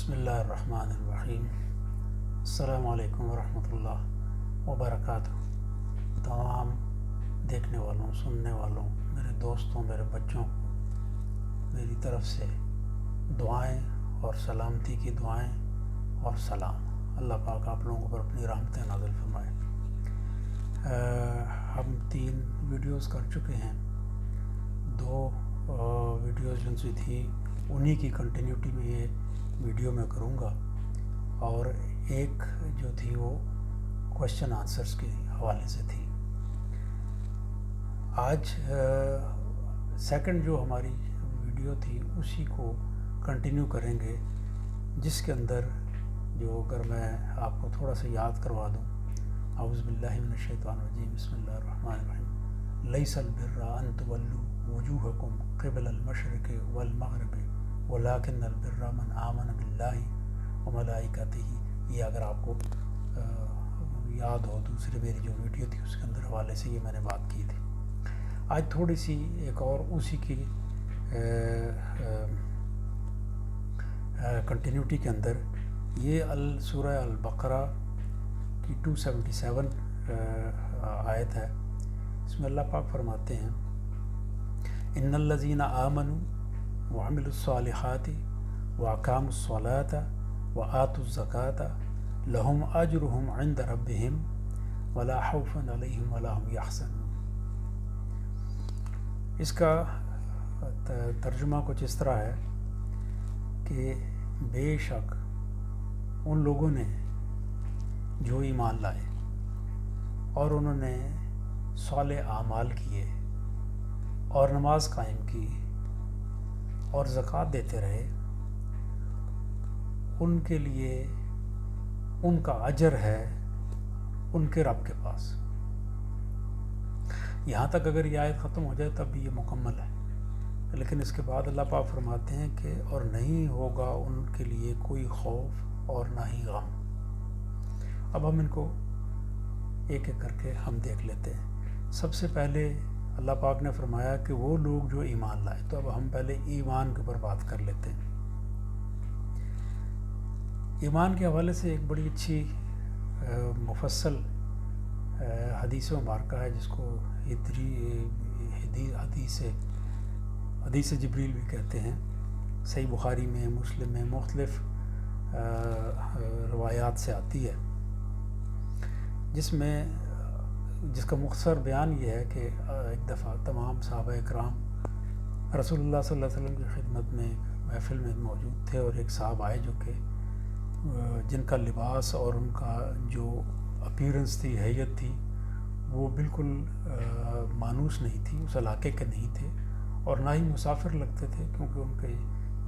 بسم اللہ الرحمن الرحیم۔ السلام علیکم ورحمۃ اللہ وبرکاتہ۔ تمام دیکھنے والوں، سننے والوں، میرے دوستوں، میرے بچوں کو میری طرف سے دعائیں اور سلامتی کی دعائیں اور سلام۔ اللہ پاک آپ لوگوں پر اپنی رحمتیں نازل فرمائے۔ ہم 3 ویڈیوز کر چکے ہیں۔ 2 ویڈیوز جن سی تھی انہی کی کنٹینیوٹی میں یہ ویڈیو میں کروں گا، اور ایک جو تھی وہ کوشچن آنسرز کے حوالے سے تھی۔ آج سیکنڈ جو ہماری ویڈیو تھی اسی کو کنٹینیو کریں گے، جس کے اندر جو اگر میں آپ کو تھوڑا سا یاد کروا دوں، اعوذ باللہ من الشیطان الرجیم، بسم اللہ الرحمن الرحیم۔ لیس البر ان تولوا وجوہکم قبل المشرق والمغرب ولکن البر من آمن باللہ وملائکتہ۔ یہ اگر آپ کو یاد ہو، دوسری میری جو ویڈیو تھی اس کے اندر حوالے سے یہ میں نے بات کی تھی۔ آج تھوڑی سی ایک اور اسی کی کنٹینیوٹی کے اندر یہ سورہ البقرہ کی 277 آیت ہے۔ اس میں اللہ پاک فرماتے ہیں، ان الذین آمنوا وعملوا الصالحات واقاموا الصلاة وآتوا الزکاة لهم اجرهم عند ربهم ولا خوف علیہم ولا هم یحزنون۔ اس کا ترجمہ کچھ اس طرح ہے کہ بے شک ان لوگوں نے جو ایمان لائے اور انہوں نے صالح اعمال کیے اور نماز قائم کی اور زکوٰۃ دیتے رہے، ان کے لیے ان کا اجر ہے ان کے رب کے پاس۔ یہاں تک اگر یہ آیت ختم ہو جائے تب بھی یہ مکمل ہے، لیکن اس کے بعد اللہ پاک فرماتے ہیں کہ اور نہیں ہوگا ان کے لیے کوئی خوف اور نہ ہی غم۔ اب ہم ان کو ایک ایک کر کے ہم دیکھ لیتے ہیں۔ سب سے پہلے اللہ پاک نے فرمایا کہ وہ لوگ جو ایمان لائے، تو اب ہم پہلے ایمان کے اوپر بات کر لیتے ہیں۔ ایمان کے حوالے سے ایک بڑی اچھی مفصل حدیث مبارکہ ہے، جس کو حدیث جبریل بھی کہتے ہیں۔ صحیح بخاری میں، مسلم میں مختلف روایات سے آتی ہے، جس کا مختصر بیان یہ ہے کہ ایک دفعہ تمام صحابہ اکرام رسول اللہ صلی اللہ علیہ وسلم کی خدمت میں محفل میں موجود تھے، اور ایک صاحب آئے جو کہ جن کا لباس اور ان کا جو اپیرنس تھی، حیت تھی، وہ بالکل مانوس نہیں تھی، اس علاقے کے نہیں تھے، اور نہ ہی مسافر لگتے تھے، کیونکہ ان کے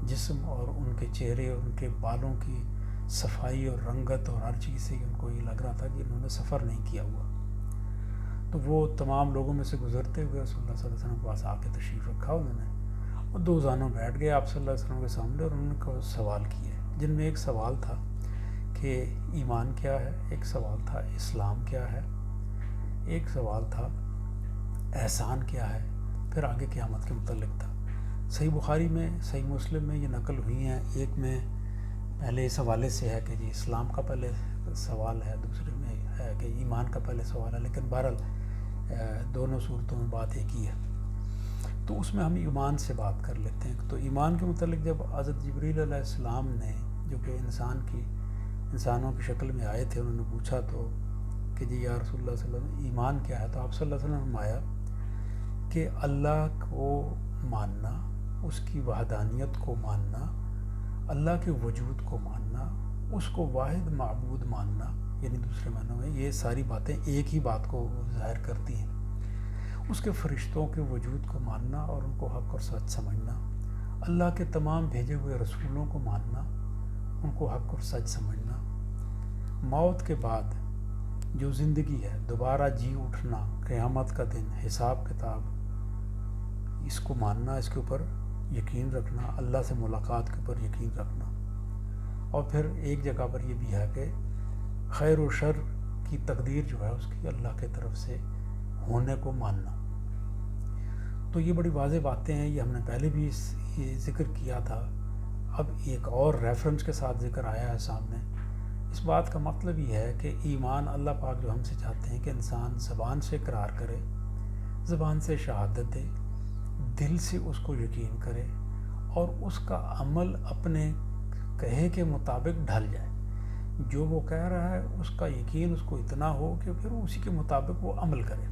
جسم اور ان کے چہرے اور ان کے بالوں کی صفائی اور رنگت اور ہر چیز سے ان کو یہ لگ رہا تھا کہ انہوں نے سفر نہیں کیا ہوا۔ تو وہ تمام لوگوں میں سے گزرتے ہوئے رسول اللہ صلی اللہ علیہ وسلم کے پاس آ کے تشریف رکھا انہوں نے، اور 2 زانوں بیٹھ گئے آپ صلی اللہ علیہ وسلم کے سامنے، اور انہوں نے سوال کیے، جن میں ایک سوال تھا کہ ایمان کیا ہے، ایک سوال تھا اسلام کیا ہے، ایک سوال تھا احسان کیا ہے، پھر آگے قیامت کے متعلق تھا۔ صحیح بخاری میں، صحیح مسلم میں یہ نقل ہوئی ہیں۔ ایک میں پہلے اس حوالے سے ہے کہ جی اسلام کا پہلے سوال ہے، دوسرے میں ہے کہ ایمان کا پہلے سوال ہے، لیکن بہرحال دونوں صورتوں میں بات ایک ہی ہے۔ تو اس میں ہم ایمان سے بات کر لیتے ہیں۔ تو ایمان کے متعلق جب حضرت جبریل علیہ السلام نے، جو کہ انسانوں کی شکل میں آئے تھے، انہوں نے پوچھا تو کہ جی یا رسول اللہ صلی اللہ علیہ وسلم ایمان کیا ہے، تو آپ صلی اللہ علیہ وسلم نے فرمایا کہ اللہ کو ماننا، اس کی وحدانیت کو ماننا، اللہ کے وجود کو ماننا، اس کو واحد معبود ماننا، یعنی دوسرے معنوں میں یہ ساری باتیں ایک ہی بات کو ظاہر کرتی ہیں۔ اس کے فرشتوں کے وجود کو ماننا اور ان کو حق اور سچ سمجھنا، اللہ کے تمام بھیجے ہوئے رسولوں کو ماننا، ان کو حق اور سچ سمجھنا، موت کے بعد جو زندگی ہے، دوبارہ جی اٹھنا، قیامت کا دن، حساب کتاب، اس کو ماننا، اس کے اوپر یقین رکھنا، اللہ سے ملاقات کے اوپر یقین رکھنا، اور پھر ایک جگہ پر یہ بھی ہے کہ خیر و شر کی تقدیر جو ہے اس کی اللہ کے طرف سے ہونے کو ماننا۔ تو یہ بڑی واضح باتیں ہیں، یہ ہم نے پہلے بھی یہ ذکر کیا تھا اب ایک اور ریفرنس کے ساتھ ذکر آیا ہے سامنے. اس بات کا مطلب یہ ہے کہ ایمان اللہ پاک جو ہم سے چاہتے ہیں کہ انسان زبان سے اقرار کرے، زبان سے شہادت دے، دل سے اس کو یقین کرے اور اس کا عمل اپنے کہے کے مطابق ڈھل جائے. جو وہ کہہ رہا ہے اس کا یقین اس کو اتنا ہو کہ پھر اسی کے مطابق وہ عمل کرے.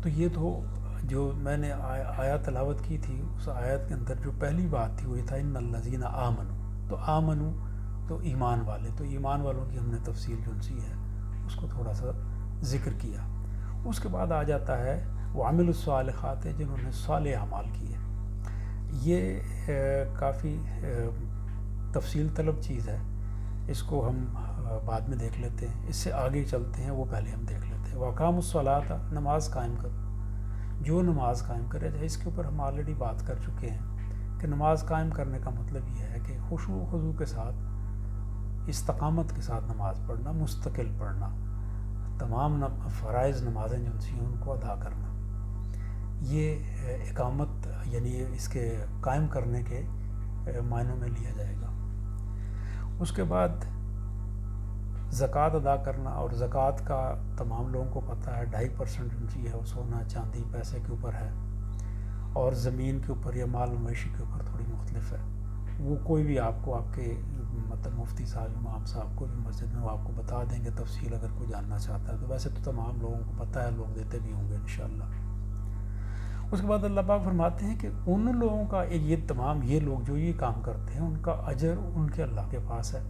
تو یہ تو جو میں نے آیات تلاوت کی تھی، اس آیت کے اندر جو پہلی بات تھی وہ یہ تھا ان الذین آمنوا. تو آمنو تو ایمان والے، تو ایمان والوں کی ہم نے تفصیل جو سی ہے اس کو تھوڑا سا ذکر کیا. اس کے بعد آ جاتا ہے وعملوا الصالحات، جنہوں نے صالح اعمال کیے. یہ کافی تفصیل طلب چیز ہے، اس کو ہم بعد میں دیکھ لیتے ہیں. اس سے آگے چلتے ہیں، وہ پہلے ہم دیکھ لیتے ہیں. وَأَقَامُوا الصَّلَاةَ، نماز قائم کرو. جو نماز قائم کرے، اس کے اوپر ہم آلریڈی بات کر چکے ہیں کہ نماز قائم کرنے کا مطلب یہ ہے کہ خشوع و خضوع کے ساتھ، استقامت کے ساتھ نماز پڑھنا، مستقل پڑھنا، تمام فرائض نمازیں جو سی ہیں ان کو ادا کرنا. یہ اقامت یعنی اس کے قائم کرنے کے معنوں میں لیا جائے گا. اس کے بعد زکوٰۃ ادا کرنا، اور زکوٰۃ کا تمام لوگوں کو پتہ ہے 2.5% جو چیز ہے وہ سونا چاندی پیسے کے اوپر ہے، اور زمین کے اوپر یا مال مویشی کے اوپر تھوڑی مختلف ہے. وہ کوئی بھی آپ کو آپ کے مطلب مفتی صاحب، امام صاحب کو بھی مسجد میں وہ آپ کو بتا دیں گے تفصیل اگر کوئی جاننا چاہتا ہے. تو ویسے تو تمام لوگوں کو پتہ ہے، لوگ دیتے بھی ہوں گے انشاءاللہ. اس کے بعد اللہ پاک فرماتے ہیں کہ ان لوگوں کا، یہ تمام یہ لوگ جو یہ کام کرتے ہیں ان کا اجر ان کے اللہ کے پاس ہے،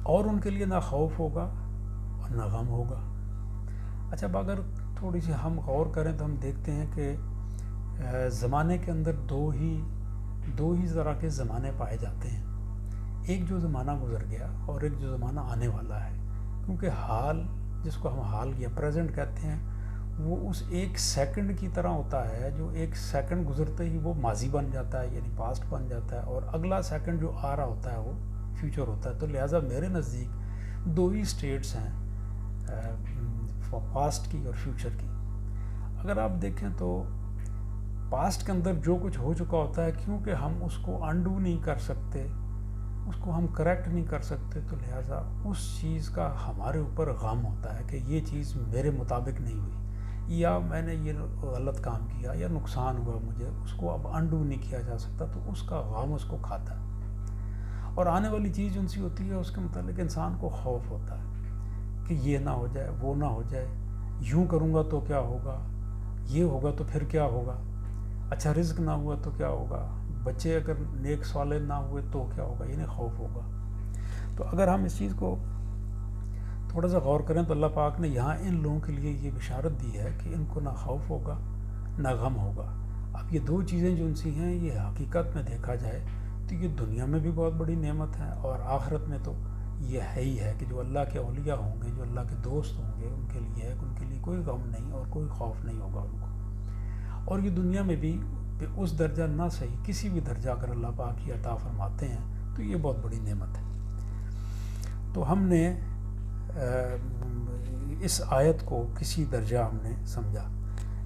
اور ان کے لیے نہ خوف ہوگا اور نہ غم ہوگا. اچھا، اب اگر تھوڑی سی ہم غور کریں تو ہم دیکھتے ہیں کہ زمانے کے اندر دو ہی طرح کے زمانے پائے جاتے ہیں. ایک جو زمانہ گزر گیا اور ایک جو زمانہ آنے والا ہے. کیونکہ حال، جس کو ہم حال یا پریزنٹ کہتے ہیں، وہ اس ایک سیکنڈ کی طرح ہوتا ہے جو ایک سیکنڈ گزرتے ہی وہ ماضی بن جاتا ہے، یعنی پاسٹ بن جاتا ہے، اور اگلا سیکنڈ جو آ رہا ہوتا ہے وہ فیوچر ہوتا ہے. تو لہٰذا میرے نزدیک دو ہی اسٹیٹس ہیں، پاسٹ کی اور فیوچر کی. اگر آپ دیکھیں تو پاسٹ کے اندر جو کچھ ہو چکا ہوتا ہے، کیونکہ ہم اس کو انڈو نہیں کر سکتے، اس کو ہم کریکٹ نہیں کر سکتے، تو لہٰذا اس چیز کا ہمارے اوپر غم ہوتا ہے کہ یہ چیز میرے مطابق نہیں ہوئی، یا میں نے یہ غلط کام کیا، یا نقصان ہوا مجھے، اس کو اب انڈو نہیں کیا جا سکتا. تو اس کا غم اس کو کھاتا ہے. اور آنے والی چیز جن سی ہوتی ہے اس کے متعلق انسان کو خوف ہوتا ہے کہ یہ نہ ہو جائے، وہ نہ ہو جائے، یوں کروں گا تو کیا ہوگا، یہ ہوگا تو پھر کیا ہوگا، اچھا رزق نہ ہوا تو کیا ہوگا، بچے اگر نیک صالح نہ ہوئے تو کیا ہوگا، یعنی خوف ہوگا. تو اگر ہم اس چیز کو تھوڑا سا غور کریں تو اللہ پاک نے یہاں ان لوگوں کے لیے یہ بشارت دی ہے کہ ان کو نہ خوف ہوگا نہ غم ہوگا. اب یہ دو چیزیں جو ان سی ہیں، یہ حقیقت میں دیکھا جائے تو یہ دنیا میں بھی بہت بڑی نعمت ہے، اور آخرت میں تو یہ ہے ہی ہے کہ جو اللہ کے اولیاء ہوں گے، جو اللہ کے دوست ہوں گے، ان کے لیے ہے کہ ان کے لیے کوئی غم نہیں اور کوئی خوف نہیں ہوگا ان کو. اور یہ دنیا میں بھی اس درجہ نہ صحیح کسی بھی درجہ اگر اللہ پاک یہ عطا فرماتے ہیں تو یہ بہت بڑی نعمت ہے. تو ہم نے اس آیت کو کسی درجہ ہم نے سمجھا.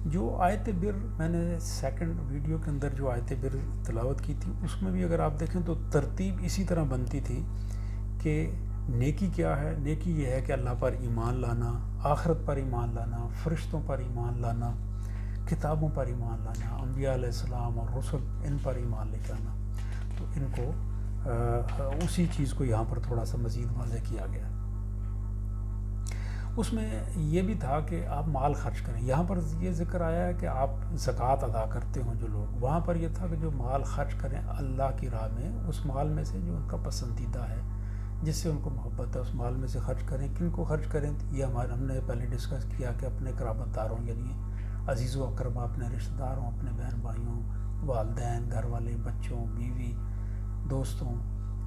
جو آیت بر میں نے سیکنڈ ویڈیو کے اندر جو آیت بر تلاوت کی تھی، اس میں بھی اگر آپ دیکھیں تو ترتیب اسی طرح بنتی تھی کہ نیکی کیا ہے. نیکی یہ ہے کہ اللہ پر ایمان لانا، آخرت پر ایمان لانا، فرشتوں پر ایمان لانا، کتابوں پر ایمان لانا، انبیاء علیہ السلام اور رسل، ان پر ایمان لے کے آنا. تو ان کو اسی چیز کو یہاں پر تھوڑا سا مزید واضح کیا گیا. اس میں یہ بھی تھا کہ آپ مال خرچ کریں. یہاں پر یہ ذکر آیا ہے کہ آپ زکوٰۃ ادا کرتے ہوں جو لوگ، وہاں پر یہ تھا کہ جو مال خرچ کریں اللہ کی راہ میں، اس مال میں سے جو ان کا پسندیدہ ہے، جس سے ان کو محبت ہے، اس مال میں سے خرچ کریں. کن کو خرچ کریں؟ یہ ہم نے پہلے ڈسکس کیا کہ اپنے قرابت داروں، یعنی عزیز و اقربا، اپنے رشتہ داروں، اپنے بہن بھائیوں، والدین، گھر والے، بچوں، بیوی، دوستوں،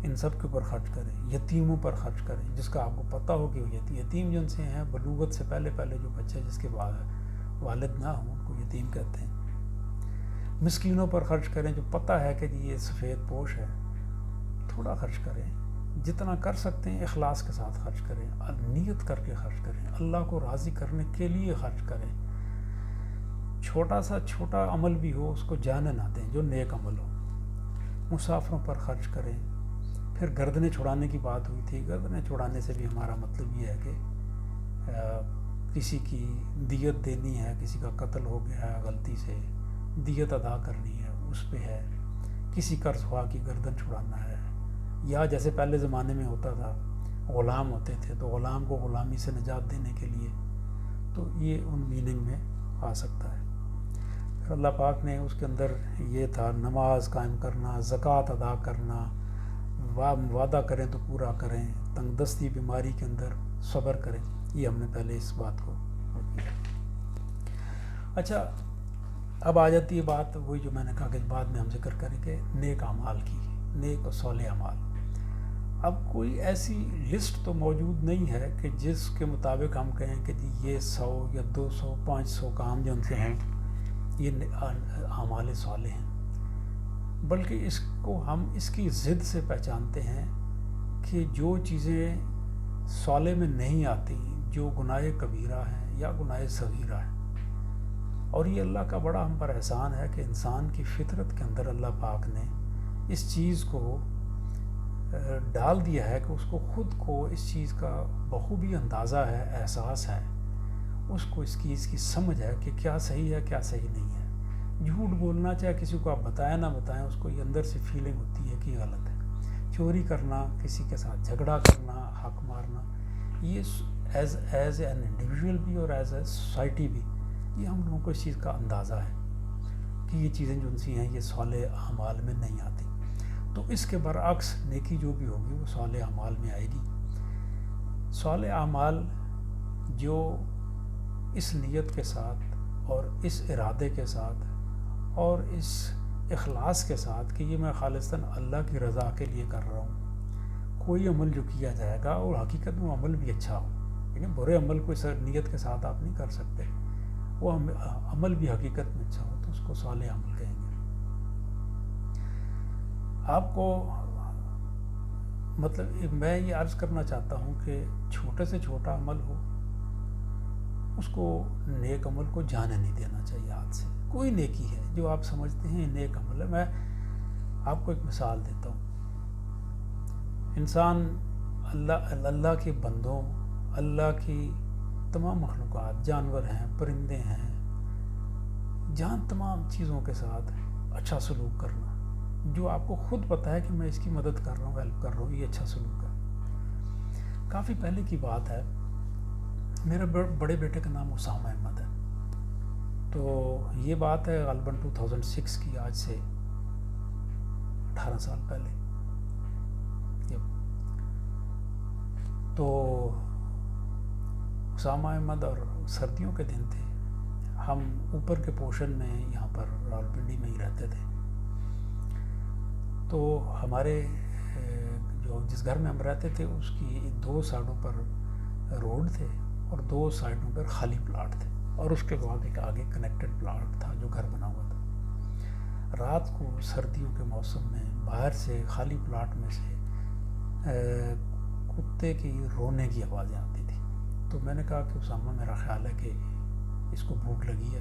ان سب کے اوپر خرچ کریں. یتیموں پر خرچ کریں، جس کا آپ کو پتہ ہو کہ یتیم جن سے ہیں بلوغت سے پہلے جو بچے جس کے والد نہ ہوں ان کو یتیم کہتے ہیں. مسکینوں پر خرچ کریں، جو پتہ ہے کہ یہ سفید پوش ہے. تھوڑا خرچ کریں، جتنا کر سکتے ہیں اخلاص کے ساتھ خرچ کریں، نیت کر کے خرچ کریں، اللہ کو راضی کرنے کے لیے خرچ کریں. چھوٹا عمل بھی ہو اس کو جانے نہ دیں جو نیک عمل ہو. مسافروں پر خرچ کریں. پھر گردنیں چھڑانے کی بات ہوئی تھی. گردنیں چھڑانے سے بھی ہمارا مطلب یہ ہے کہ کسی کی دیت دینی ہے, کسی کا قتل ہو گیا ہے غلطی سے, دیت ادا کرنی ہے, اس پہ ہے. کسی قرض خواہ کی گردن چھڑانا ہے, یا جیسے پہلے زمانے میں ہوتا تھا غلام ہوتے تھے تو غلام کو غلامی سے نجات دینے کے لیے, تو یہ ان میننگ میں آ سکتا ہے. پھر اللہ پاک نے اس کے اندر یہ تھا نماز قائم کرنا, زکوٰۃ ادا کرنا, وعدہ کریں تو پورا کریں, تنگ دستی بیماری کے اندر صبر کریں. یہ ہم نے پہلے اس بات کو کیا. اچھا, اب آ جاتی ہے بات وہی جو میں نے کہا کہ بعد میں ہم ذکر کریں کہ نیک اعمال کی, نیک و صالح اعمال. اب کوئی ایسی لسٹ تو موجود نہیں ہے کہ جس کے مطابق ہم کہیں کہ جی یہ 100 یا 200 500 کام جو ان سے ہیں یہ اعمال صالح ہیں, بلکہ اس کو ہم اس کی ضد سے پہچانتے ہیں کہ جو چیزیں صالح میں نہیں آتی, جو گناہ کبیرہ ہیں یا گناہ صغیرہ ہیں. اور یہ اللہ کا بڑا ہم پر احسان ہے کہ انسان کی فطرت کے اندر اللہ پاک نے اس چیز کو ڈال دیا ہے کہ اس کو خود کو اس چیز کا بخوبی اندازہ ہے, احساس ہے, اس کو اس کی سمجھ ہے کہ کیا صحیح ہے کیا صحیح نہیں ہے. جھوٹ بولنا چاہے کسی کو آپ بتائیں نہ بتائیں, اس کو یہ اندر سے فیلنگ ہوتی ہے کہ یہ غلط ہے. چوری کرنا, کسی کے ساتھ جھگڑا کرنا, حق مارنا, یہ ایز این انڈیویژول بھی اور ایز اے سوسائٹی بھی یہ ہم لوگوں کو اس چیز کا اندازہ ہے کہ یہ چیزیں جو ان سی ہیں یہ صالح اعمال میں نہیں آتی. تو اس کے برعکس نیکی جو بھی ہوگی وہ صالح اعمال میں آئے گی. صالح اعمال جو اس نیت کے ساتھ اور اس ارادے کے ساتھ اور اس اخلاص کے ساتھ کہ یہ میں خالصتاً اللہ کی رضا کے لیے کر رہا ہوں, کوئی عمل جو کیا جائے گا اور حقیقت میں عمل بھی اچھا ہو, لیکن برے عمل کو اس نیت کے ساتھ آپ نہیں کر سکتے, وہ عمل بھی حقیقت میں اچھا ہو تو اس کو صالح عمل کہیں گے. آپ کو مطلب میں یہ عرض کرنا چاہتا ہوں کہ چھوٹے سے چھوٹا عمل ہو اس کو نیک عمل کو جانے نہیں دینا چاہیے ہاتھ سے. کوئی نیکی ہے جو آپ سمجھتے ہیں نیک عمل ہے. میں آپ کو ایک مثال دیتا ہوں. انسان اللہ کے بندوں, اللہ کی تمام مخلوقات, جانور ہیں, پرندے ہیں, جہاں تمام چیزوں کے ساتھ اچھا سلوک کرنا, جو آپ کو خود پتہ ہے کہ میں اس کی مدد کر رہا ہوں, ہیلپ کر رہا ہوں, یہ اچھا سلوک ہے. کافی پہلے کی بات ہے, میرے بڑے بیٹے کا نام اسامہ احمد ہے. تو یہ بات ہے غالباً 2006 کی, آج سے 18 سال پہلے. تو اسامہ احمد اور سردیوں کے دن تھے, ہم اوپر کے پورشن میں یہاں پر راولپنڈی میں ہی رہتے تھے. تو ہمارے جو جس گھر میں ہم رہتے تھے اس کی 2 سائڈوں پر روڈ تھے اور 2 سائڈوں پر خالی پلاٹ تھے, اور اس کے بعد ایک آگے کنیکٹڈ پلاٹ تھا جو گھر بنا ہوا تھا. رات کو سردیوں کے موسم میں باہر سے خالی پلاٹ میں سے کتے کی رونے کی آوازیں آتی تھی. تو میں نے کہا کہ اسامہ میرا خیال ہے کہ اس کو بھوک لگی ہے,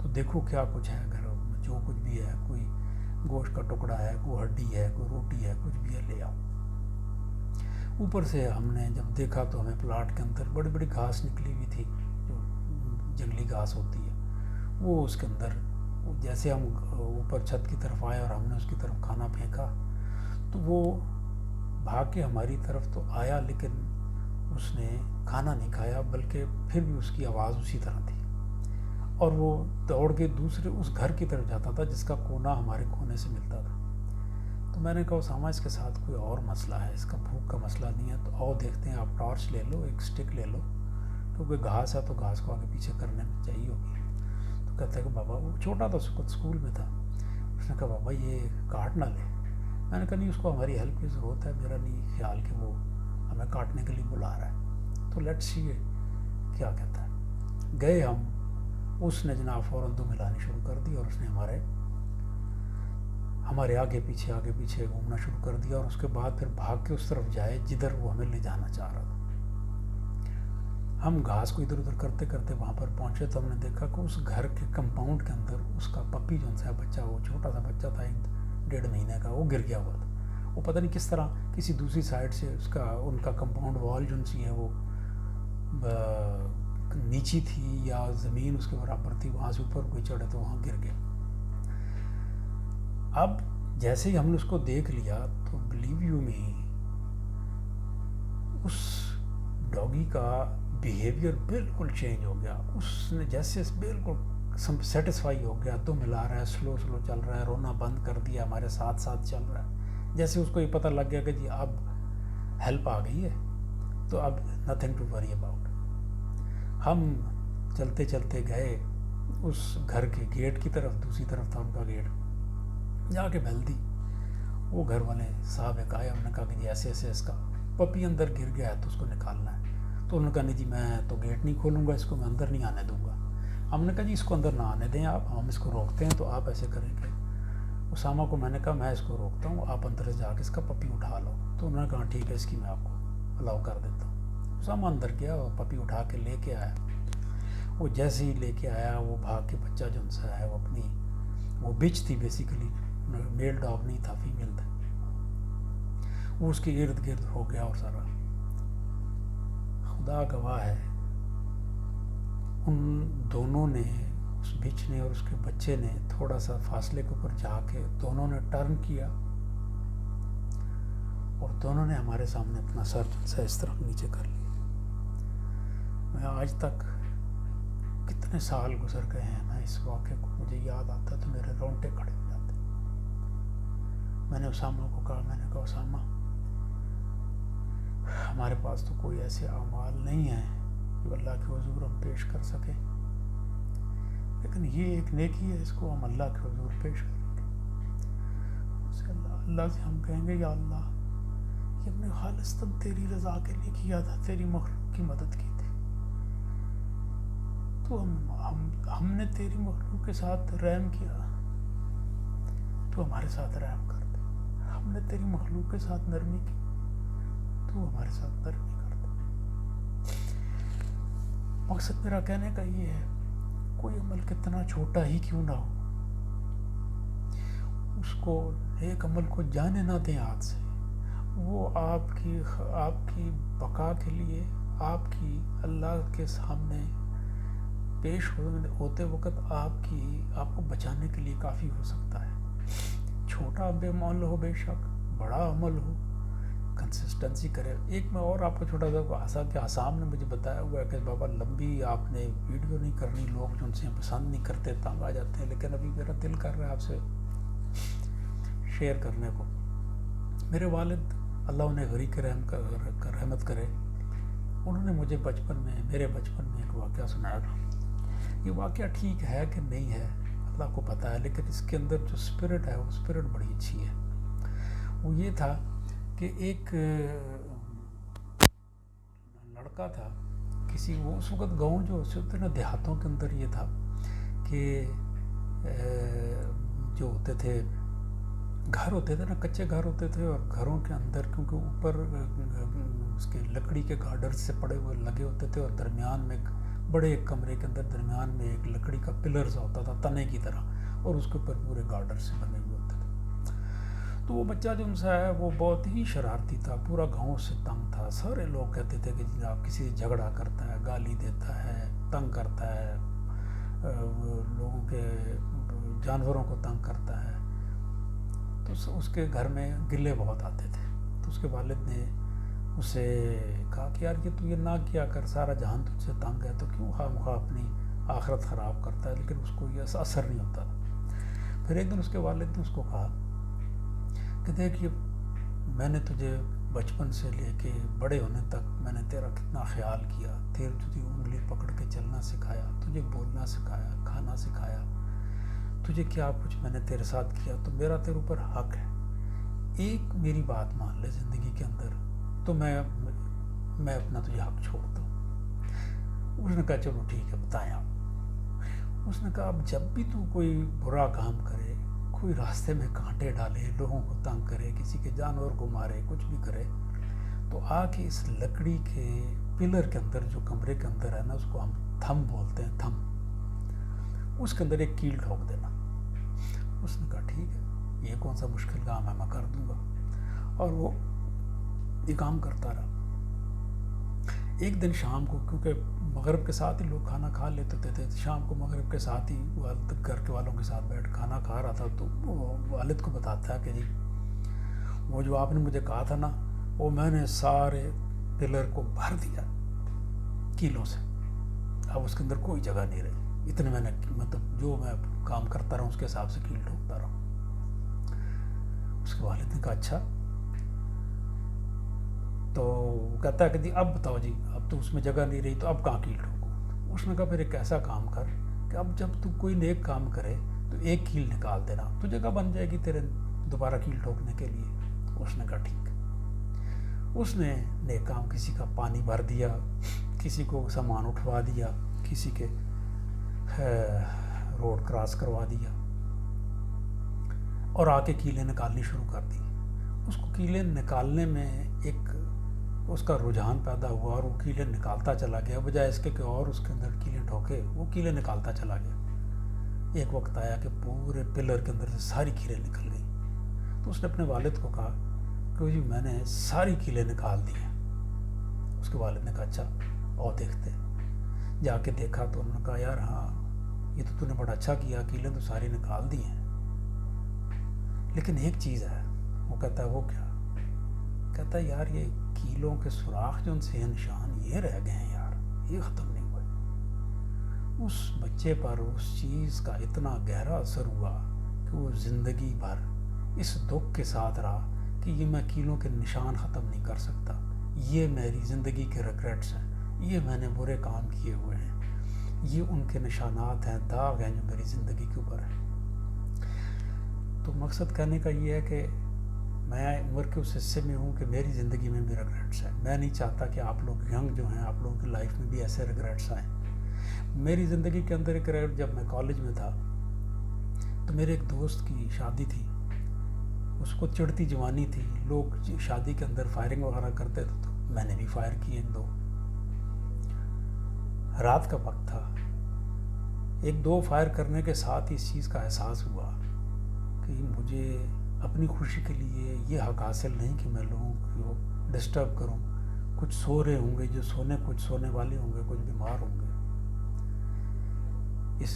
تو دیکھو کیا کچھ ہے گھر میں, جو کچھ بھی ہے, کوئی گوشت کا ٹکڑا ہے, کوئی ہڈی ہے, کوئی روٹی ہے, کچھ بھی ہے لے آؤ. اوپر سے ہم نے جب دیکھا تو ہمیں پلاٹ کے اندر بڑی بڑی گھاس نکلی ہوئی تھی, جو جنگلی گھاس ہوتی ہے, وہ اس کے اندر. جیسے ہم اوپر چھت کی طرف آئے اور ہم نے اس کی طرف کھانا پھینکا تو وہ بھاگ کے ہماری طرف تو آیا, لیکن اس نے کھانا نہیں کھایا, بلکہ پھر بھی اس کی آواز اسی طرح تھی, اور وہ دوڑ کے دوسرے اس گھر کی طرف جاتا تھا جس کا کونا ہمارے کونے سے ملتا تھا. تو میں نے کہا اسامہ اس کے ساتھ کوئی اور مسئلہ ہے, اس کا بھوک کا مسئلہ نہیں ہے, تو آؤ دیکھتے ہیں, آپ ٹارچ لے لو, ایک سٹک لے لو, کیونکہ گھاس ہے تو گھاس کو آگے پیچھے کرنے میں چاہیے ہوگی. تو کہتا ہے کہ بابا, وہ چھوٹا تھا, اسکول میں تھا, اس نے کہا بابا یہ کاٹ نہ لے. میں نے کہا نہیں, اس کو ہماری ہیلپ کی ضرورت ہے, میرا نہیں خیال کہ وہ ہمیں کاٹنے کے لیے بلا رہا ہے, تو لیٹس سی کیا کہتا ہے. گئے ہم, اس نے جناب فوراً 2 ملانی شروع کر دی, اور اس نے ہمارے آگے پیچھے گھومنا شروع کر دیا, اور اس کے بعد پھر بھاگ کے اس طرف جائے جدھر وہ ہمیں لے جانا چاہ رہا تھا. ہم گھاس کو ادھر ادھر کرتے کرتے وہاں پر پہنچے تو ہم نے دیکھا کہ اس گھر کے کمپاؤنڈ کے اندر اس کا پپی جو ہے بچہ, وہ چھوٹا سا بچہ تھا, 1.5 مہینے کا، وہ گر گیا ہوا تھا. وہ پتہ نہیں کس طرح کسی دوسری سائڈ سے ان کا کمپاؤنڈ وال جو سی ہے وہ نیچی تھی یا زمین اس کے برابر تھی، وہاں سے اوپر کوئی چڑھے تو وہاں گر گیا. اب جیسے ہی ہم نے اس کو دیکھ لیا تو بلیو یو می، اس ڈاگی کا بیہیویئر بالکل چینج ہو گیا. اس نے جیسے بالکل سیٹسفائی ہو گیا، تو ملا رہا ہے، سلو چل رہا ہے، رونا بند کر دیا، ہمارے ساتھ چل رہا ہے. جیسے اس کو یہ پتہ لگ گیا کہ جی اب ہیلپ آ گئی ہے، تو اب نتھنگ ٹو وری اباؤٹ. ہم چلتے چلتے گئے اس گھر کے گیٹ کی طرف، دوسری طرف تھا ان کا گیٹ. جا کے بیل دی. وہ گھر والے صاحب ایک آئے، ہم نے کہا کہ جی ایسے اس کا پپی اندر گر گیا ہے تو اس کو نکالنا ہے. تو انہوں نے کہا نہیں جی میں تو گیٹ نہیں کھولوں گا، اس کو میں اندر نہیں آنے دوں گا. ہم نے کہا جی اس کو اندر نہ آنے دیں آپ، ہم اس کو روکتے ہیں. تو آپ ایسے کریں کہ اسامہ کو میں نے کہا میں اس کو روکتا ہوں، آپ اندر سے جا کے اس کا پپی اٹھا لو. تو انہوں نے کہا ٹھیک ہے، اس کی میں آپ کو الاؤ کر دیتا ہوں. اسامہ اندر گیا اور پپی اٹھا کے لے کے آیا. وہ جیسے ہی لے کے آیا، وہ بھاگ کے بچہ جو ان سے ہے وہ اپنی، وہ بچ تھی بیسیکلی، میل ڈاگ نہیں تھا، فیمیل تھا، وہ اس کے ارد گرد ہو گیا. اور سارا خدا گواہ ہے ان دونوں نے، اس بچ نے اور اس کے بچے نے، تھوڑا سا فاصلے کے اوپر جا کے دونوں نے ٹرن کیا اور دونوں نے ہمارے سامنے اپنا سر سے اس طرف نیچے کر لیا. میں آج تک کتنے سال گزر گئے ہیں، میں اس واقعے کو مجھے یاد آتا تو میرے رونگٹے کھڑے ہو جاتے. میں نے اسامہ کو کہا، میں نے کہا اسامہ ہمارے پاس تو کوئی ایسے اعمال نہیں ہیں جو اللہ کے حضور ہم پیش کر سکیں، لیکن یہ ایک نیکی ہے، اس کو ہم اللہ کے حضور پیش کریں گے. اللہ سے ہم کہیں گے یا اللہ یہ ہم نے خالصتاً تیری رضا کے لیے کیا تھا، تیری مخلوق کی مدد کی تھی. تو ہم نے تیری مخلوق کے ساتھ رحم کیا، تو ہمارے ساتھ رحم کر دے. ہم نے تیری مخلوق کے ساتھ نرمی کی، تو ہمارے ساتھ نرمی کر دے. مقصد میرا کہنے کا یہ ہے، کوئی عمل کتنا چھوٹا ہی کیوں نہ ہو، اس کو ایک عمل کو جانے نہ دیں ہاتھ سے. وہ آپ کی بقا کے لیے، آپ کی اللہ کے سامنے پیش ہوتے وقت آپ کو بچانے کے لیے کافی ہو سکتا ہے. چھوٹا بے عمل ہو، بے شک بڑا عمل ہو، کنسسٹنسی کرے. ایک میں اور آپ کو چھوٹا سا کہ حسام نے مجھے بتایا ہوا ہے کہ بابا لمبی آپ نے ویڈیو نہیں کرنی، لوگ جو ان سے پسند نہیں کرتے، تنگ آ جاتے ہیں، لیکن ابھی میرا دل کر رہا ہے آپ سے شیئر کرنے کو. میرے والد اللہ انہیں غریق رحمت کرے، انہوں نے مجھے میرے بچپن میں ایک واقعہ سنایا تھا. یہ واقعہ ٹھیک ہے کہ نہیں ہے اللہ کو پتہ ہے، لیکن اس کے اندر جو اسپرٹ ہے وہ اسپرٹ بڑی اچھی ہے. وہ یہ تھا کہ ایک لڑکا تھا وہ اس وقت گاؤں جو ہوتے نا، دیہاتوں کے اندر یہ تھا کہ جو ہوتے تھے گھر ہوتے تھے نا، کچے گھر ہوتے تھے، اور گھروں کے اندر کیونکہ اوپر اس کے لکڑی کے گارڈر سے پڑے ہوئے لگے ہوتے تھے، اور درمیان میں بڑے ایک کمرے کے اندر درمیان میں ایک لکڑی کا پلر سا ہوتا تھا تنے کی طرح، اور اس کے اوپر پورے گارڈر سے بنے ہوئے ہوتے تھے. تو وہ بچہ جو ان سے ہے وہ بہت ہی شرارتی تھا، پورا گاؤں سے تنگ تھا. سارے لوگ کہتے تھے کہ آپ کسی سے جھگڑا کرتا ہے، گالی دیتا ہے، تنگ کرتا ہے، لوگوں کے جانوروں کو تنگ کرتا ہے. تو اس کے گھر میں گلے بہت آتے تھے. تو اس کے والد نے اسے کہا کہ یار تو یہ نہ کیا کر، سارا جہان تجھ سے تنگ ہے، تو کیوں خواہ مخواہ اپنی آخرت خراب کرتا ہے. لیکن اس کو یہ اثر نہیں ہوتا. پھر ایک دن اس کے والد نے اس کو کہا کہ دیکھ، یہ میں نے تجھے بچپن سے لے کے بڑے ہونے تک میں نے تیرا کتنا خیال کیا، تجھے انگلی پکڑ کے چلنا سکھایا، تجھے بولنا سکھایا، کھانا سکھایا، تجھے کیا کچھ میں نے تیرے ساتھ کیا، تو میرا تیرے اوپر حق ہے. ایک میری بات مان لے زندگی کے اندر، تو میں اپنا تجھے حق چھوڑتا ہوں. اس نے کہا چلو ٹھیک ہے، بتائیں آپ. اس نے کہا اب جب بھی تو کوئی برا کام کرے، کوئی راستے میں کانٹے ڈالے، لوگوں کو تنگ کرے، کسی کے جانور کو مارے، کچھ بھی کرے، تو آ کے اس لکڑی کے پلر کے اندر جو کمرے کے اندر ہے نا، اس کو ہم تھم بولتے ہیں، اس کے اندر ایک کیل ٹھوک دینا. اس نے کہا ٹھیک ہے. یہ کون سا مشکل کام ہے، میں کر دوں گا. اور وہ یہ کام کرتا رہا. ایک دن شام کو، کیونکہ مغرب کے ساتھ ہی لوگ کھانا کھا لیتے تھے، شام کو مغرب کے ساتھ ہی والد گھر کے والوں کے ساتھ بیٹھ کھانا کھا رہا تھا. تو وہ والد کو بتاتا ہے کہ جی وہ جو آپ نے مجھے کہا تھا نا، وہ میں نے سارے پلر کو بھر دیا کیلوں سے. اب اس کے اندر کوئی جگہ نہیں رہی. اتنے میں نے مطلب جو میں کام کرتا رہا اس کے حساب سے کیل ٹھوکتا رہا. اس کے والد نے کہا اچھا. تو وہ کہتا ہے کہ جی اب بتاؤ جی، اب تو اس میں جگہ نہیں رہی تو اب کہاں کیل ٹھوکوں. اس نے کہا پھر ایک ایسا کام کر کہ اب جب تو کوئی نیک کام کرے تو ایک کیل نکال دینا، تو جگہ بن جائے گی تیرے دوبارہ کیل ٹھوکنے کے لیے. اس نے کہا ٹھیک. اس نے نیک کام، کسی کا پانی بھر دیا، کسی کو سامان اٹھوا دیا، کسی کے روڈ کراس کروا دیا، اور آ کے کیلیں نکالنی شروع کر دی. اس کو کیلیں نکالنے میں ایک اس کا رجحان پیدا ہوا اور وہ کیلیں نکالتا چلا گیا، بجائے اس کے کہ اور اس کے اندر کیلیں ٹھوکے، وہ کیلیں نکالتا چلا گیا. ایک وقت آیا کہ پورے پلر کے اندر سے ساری کیلیں نکل گئی. تو اس نے اپنے والد کو کہا کہ جی میں نے ساری کیلیں نکال دی ہیں. اس کے والد نے کہا اچھا اور دیکھتے. جا کے دیکھا تو انہوں نے کہا یار ہاں یہ تو نے بڑا اچھا کیا، کیلیں تو ساری نکال دی ہیں، لیکن ایک چیز ہے. وہ کہتا ہے وہ کیا؟ کہتا ہے یار یہ کیلوں کے سوراخ جو ان سے نشان یہ رہ گئے ہیں یار، یہ ختم نہیں ہوئے. اس بچے پر اس چیز کا اتنا گہرا اثر ہوا کہ وہ زندگی بھر اس دکھ کے ساتھ رہا کہ یہ میں کیلوں کے نشان ختم نہیں کر سکتا، یہ میری زندگی کے ریگریٹس ہیں، یہ میں نے برے کام کیے ہوئے ہیں، یہ ان کے نشانات ہیں، داغ ہیں جو میری زندگی کے اوپر ہیں. تو مقصد کہنے کا یہ ہے کہ میں عمر کے اس حصے میں ہوں کہ میری زندگی میں بھی ریگریٹس ہیں. میں نہیں چاہتا کہ آپ لوگ ینگ جو ہیں، آپ لوگوں کی لائف میں بھی ایسے ریگریٹس آئیں. میری زندگی کے اندر ایک ریگریٹ، جب میں کالج میں تھا تو میرے ایک دوست کی شادی تھی. اس کو چڑھتی جوانی تھی، لوگ شادی کے اندر فائرنگ وغیرہ کرتے تھے، تو میں نے بھی فائر کی ایک دو. رات کا وقت تھا. ایک دو فائر کرنے کے ساتھ ہی اس چیز کا احساس ہوا کہ مجھے اپنی خوشی کے لیے یہ حق حاصل نہیں کہ میں لوگوں کو ڈسٹرب کروں. کچھ سو رہے ہوں گے، کچھ سونے والے ہوں گے، کچھ بیمار ہوں گے.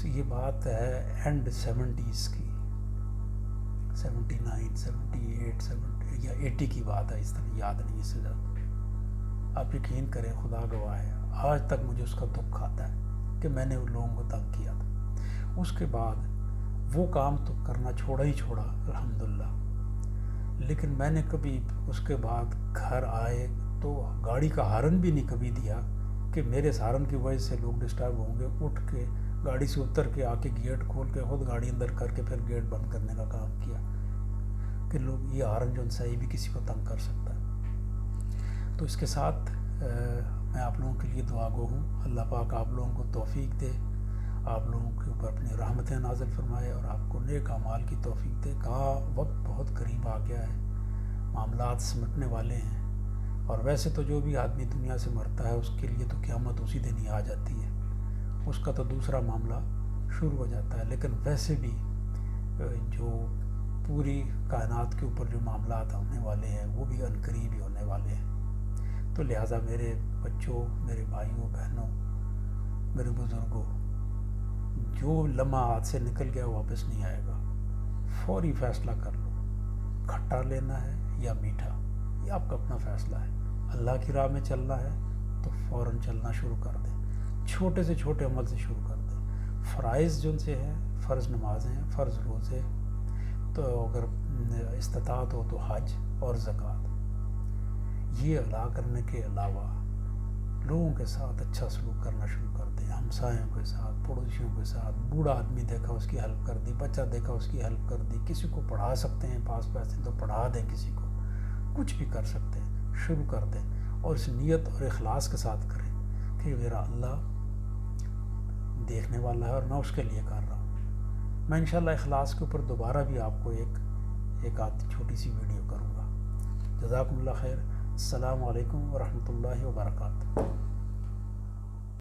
یہ بات ہے اینڈ 70s کی، 79 78 70 یا 80 کی بات ہے، اس طرح یاد نہیں اس سے زیادہ. آپ یقین کریں، خدا گواہ ہے آج تک مجھے اس کا دکھ آتا ہے کہ میں نے ان لوگوں کو تنگ کیا تھا. اس کے بعد وہ کام تو کرنا چھوڑا ہی چھوڑا الحمدللہ، لیکن میں نے کبھی اس کے بعد گھر آئے تو گاڑی کا ہارن بھی نہیں کبھی دیا کہ میرے ہارن کی وجہ سے لوگ ڈسٹرب ہوں گے. اٹھ کے گاڑی سے اتر کے آ کے گیٹ کھول کے خود گاڑی اندر کر کے پھر گیٹ بند کرنے کا کام کیا کہ لوگ یہ ہارن جو صحیح بھی کسی کو تنگ کر سکتا ہے. تو اس کے ساتھ میں آپ لوگوں کے لیے دعا گو ہوں. اللہ پاک آپ لوگوں کو توفیق دے، آپ لوگوں کے اوپر اپنی رحمتیں نازل فرمائے اور آپ کو نیک اعمال کی توفیق دے. کہاں وقت بہت قریب آ گیا ہے، معاملات سمٹنے والے ہیں. اور ویسے تو جو بھی آدمی دنیا سے مرتا ہے اس کے لیے تو قیامت اسی دن ہی آ جاتی ہے، اس کا تو دوسرا معاملہ شروع ہو جاتا ہے. لیکن ویسے بھی جو پوری کائنات کے اوپر جو معاملات ہونے والے ہیں وہ بھی عنقریب ہی ہونے والے ہیں. تو لہٰذا میرے بچوں، میرے بھائیوں بہنوں، میرے بزرگوں، جو لمحہ ہاتھ سے نکل گیا واپس نہیں آئے گا. فوری فیصلہ کر لو، کھٹا لینا ہے یا میٹھا، یہ آپ کا اپنا فیصلہ ہے. اللہ کی راہ میں چلنا ہے تو فوراً چلنا شروع کر دیں، چھوٹے سے چھوٹے عمل سے شروع کر دیں. فرائض جن سے ہیں، فرض نمازیں، فرض روزے، تو اگر استطاعت ہو تو حج اور زکوٰۃ، یہ ادا کرنے کے علاوہ لوگوں کے ساتھ اچھا سلوک کرنا شروع کر دیں. ہمسایوں کے ساتھ، پڑوسیوں کے ساتھ. بوڑھا آدمی دیکھا اس کی ہیلپ کر دی، بچہ دیکھا اس کی ہیلپ کر دی. کسی کو پڑھا سکتے ہیں، پاس پیسے تو پڑھا دیں. کسی کو کچھ بھی کر سکتے ہیں، شروع کر دیں. اور اس نیت اور اخلاص کے ساتھ کریں کہ میرا اللہ دیکھنے والا ہے اور میں اس کے لیے کر رہا ہوں. میں انشاءاللہ اخلاص کے اوپر دوبارہ بھی آپ کو ایک آدھ چھوٹی سی ویڈیو کروں گا. جزاکم اللہ خیر. السلام علیکم ورحمۃ اللہ وبرکاتہ.